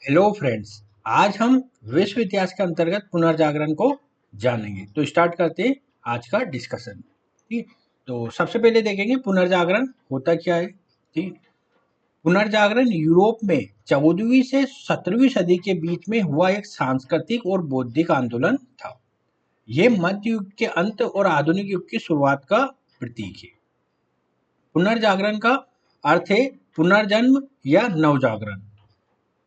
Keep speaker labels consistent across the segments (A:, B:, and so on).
A: Hello friends. आज हम विश्व इतिहास के अंतर्गत पुनर्जागरण को जानेंगे। तो स्टार्ट करते हैं आज का डिस्कशन। ठीक। तो सबसे पहले देखेंगे पुनर्जागरण होता क्या है। ठीक। पुनर्जागरण यूरोप में 14वीं से 17वीं सदी के बीच में हुआ एक सांस्कृतिक और बौद्धिक आंदोलन था। यह मध्य युग के अंत और आधुनिक युग की शुरुआत का प्रतीक है। पुनर्जागरण का अर्थ है पुनर्जन्म या नवजागरण,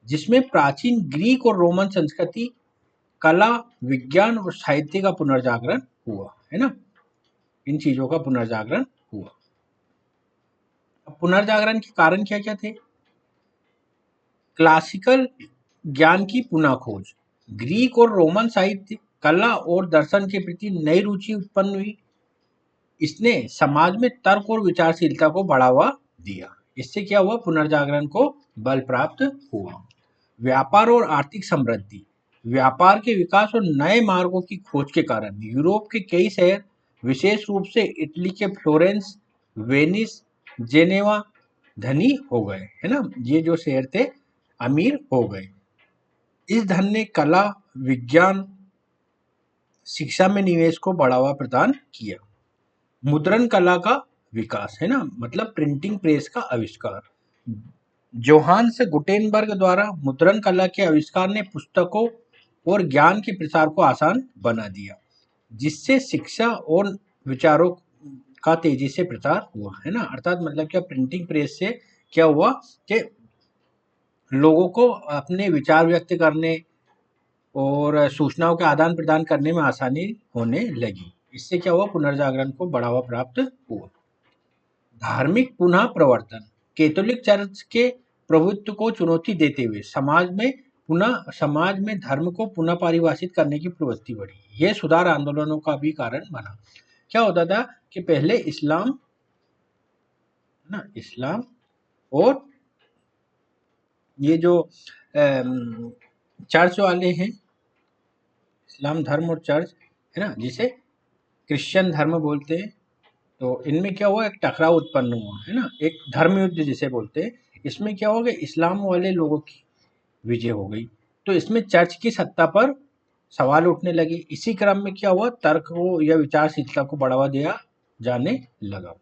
A: जिसमें प्राचीन ग्रीक और रोमन संस्कृति, कला, विज्ञान और साहित्य का पुनर्जागरण हुआ है ना। इन चीजों का पुनर्जागरण हुआ। अब पुनर्जागरण के कारण क्या क्या थे। क्लासिकल ज्ञान की पुनः खोज, ग्रीक और रोमन साहित्य, कला और दर्शन के प्रति नई रुचि उत्पन्न हुई। इसने समाज में तर्क और विचारशीलता को बढ़ावा दिया। इससे क्या हुआ, पुनर्जागरण को बल प्राप्त हुआ। व्यापार और आर्थिक समृद्धि, व्यापार के विकास और नए मार्गों की खोज के कारण यूरोप के कई शहर, विशेष रूप से इटली के फ्लोरेंस, वेनिस, जेनेवा धनी हो गए, है ना। ये जो शहर थे अमीर हो गए। इस धन ने कला, विज्ञान, शिक्षा में निवेश को बढ़ावा प्रदान किया। मुद्रण कला का विकास, है ना, मतलब प्रिंटिंग प्रेस का आविष्कार। जोहान्स गुटेनबर्ग द्वारा मुद्रण कला के आविष्कार ने पुस्तकों और ज्ञान के प्रसार को आसान बना दिया, जिससे शिक्षा और विचारों का तेजी से प्रसार हुआ, है ना। अर्थात मतलब क्या, प्रिंटिंग प्रेस से क्या हुआ कि लोगों को अपने विचार व्यक्त करने और सूचनाओं के आदान प्रदान करने में आसानी होने लगी। इससे क्या हुआ, पुनर्जागरण को बढ़ावा प्राप्त हुआ। धार्मिक पुनः प्रवर्तन, कैथोलिक चर्च के प्रभुत्व को चुनौती देते हुए समाज में धर्म को पुनः परिभाषित करने की प्रवृत्ति बढ़ी। यह सुधार आंदोलनों का भी कारण बना। क्या होता था कि पहले इस्लाम और ये जो चर्च वाले हैं, इस्लाम धर्म और चर्च, है ना, जिसे क्रिश्चियन धर्म बोलते हैं, तो इनमें क्या हुआ, एक टकराव उत्पन्न हुआ, है ना, एक धर्म युद्ध जिसे बोलते हैं। इसमें क्या हो गया, इस्लाम वाले लोगों की विजय हो गई, तो इसमें चर्च की सत्ता पर सवाल उठने लगे। इसी क्रम में क्या हुआ, तर्क को या विचारशीलता को बढ़ावा दिया जाने लगा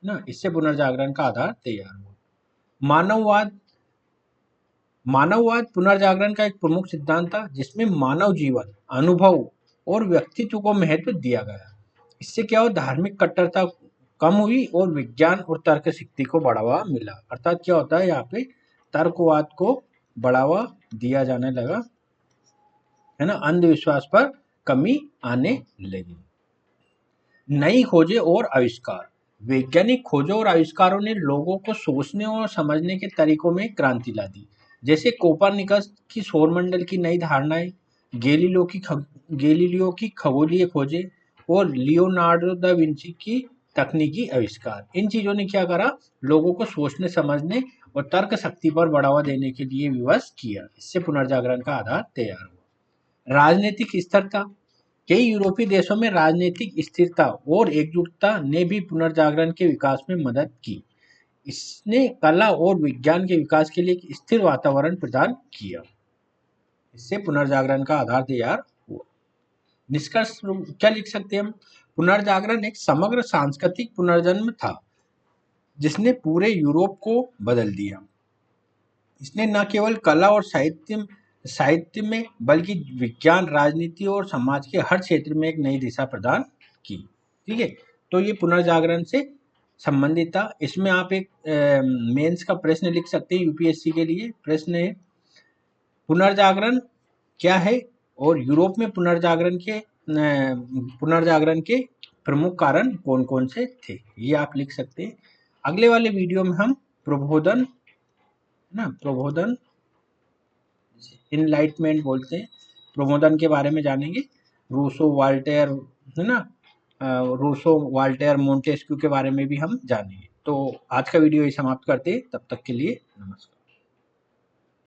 A: ना। इससे पुनर्जागरण का आधार तैयार हुआ। मानववाद पुनर्जागरण का एक प्रमुख सिद्धांत था, जिसमें मानव जीवन, अनुभव और व्यक्तित्व को महत्व दिया गया। इससे क्या हो, धार्मिक कट्टरता कम हुई और विज्ञान और तर्क शक्ति को बढ़ावा मिला। अर्थात क्या होता है, यहाँ पे तर्कवाद को बढ़ावा दिया जाने लगा, है ना। अंधविश्वास पर कमी आने लगी। नई खोजें और आविष्कार, वैज्ञानिक खोजों और आविष्कारों ने लोगों को सोचने और समझने के तरीकों में क्रांति ला दी। जैसे कोपरनिकस की सौरमंडल की नई धारणाएं, गैलीलियो की खगोलीय खोजें और लियोनार्डो दा विंची की तकनीकी आविष्कार। इन चीजों ने क्या करा, लोगों को सोचने समझने और तर्क शक्ति पर बढ़ावा देने के लिए विवश किया। इससे पुनर्जागरण का आधार तैयार हुआ। राजनीतिक स्थिरता, कई यूरोपीय देशों में राजनीतिक स्थिरता और एकजुटता ने भी पुनर्जागरण के विकास में मदद की। इसने कला और विज्ञान के विकास के लिए एक स्थिर वातावरण प्रदान किया। इससे पुनर्जागरण का आधार तैयार हुआ। निष्कर्ष क्या लिख सकते हैं हम, पुनर्जागरण एक समग्र सांस्कृतिक पुनर्जन्म था, जिसने पूरे यूरोप को बदल दिया। इसने न केवल कला और साहित्य में, बल्कि विज्ञान, राजनीति और समाज के हर क्षेत्र में एक नई दिशा प्रदान की। ठीक है, तो ये पुनर्जागरण से संबंधित था। इसमें आप एक मेंस का प्रश्न लिख सकते हैं, यूपीएससी के लिए प्रश्न है, पुनर्जागरण क्या है और यूरोप में पुनर्जागरण के प्रमुख कारण कौन कौन से थे, ये आप लिख सकते हैं। अगले वाले वीडियो में हम प्रबोधन इनलाइटमेंट बोलते हैं, प्रबोधन के बारे में जानेंगे। रूसो, वाल्टेयर, है ना, मोंटेस्क्यू के बारे में भी हम जानेंगे। तो आज का वीडियो ही समाप्त करते हैं, तब तक के लिए नमस्कार।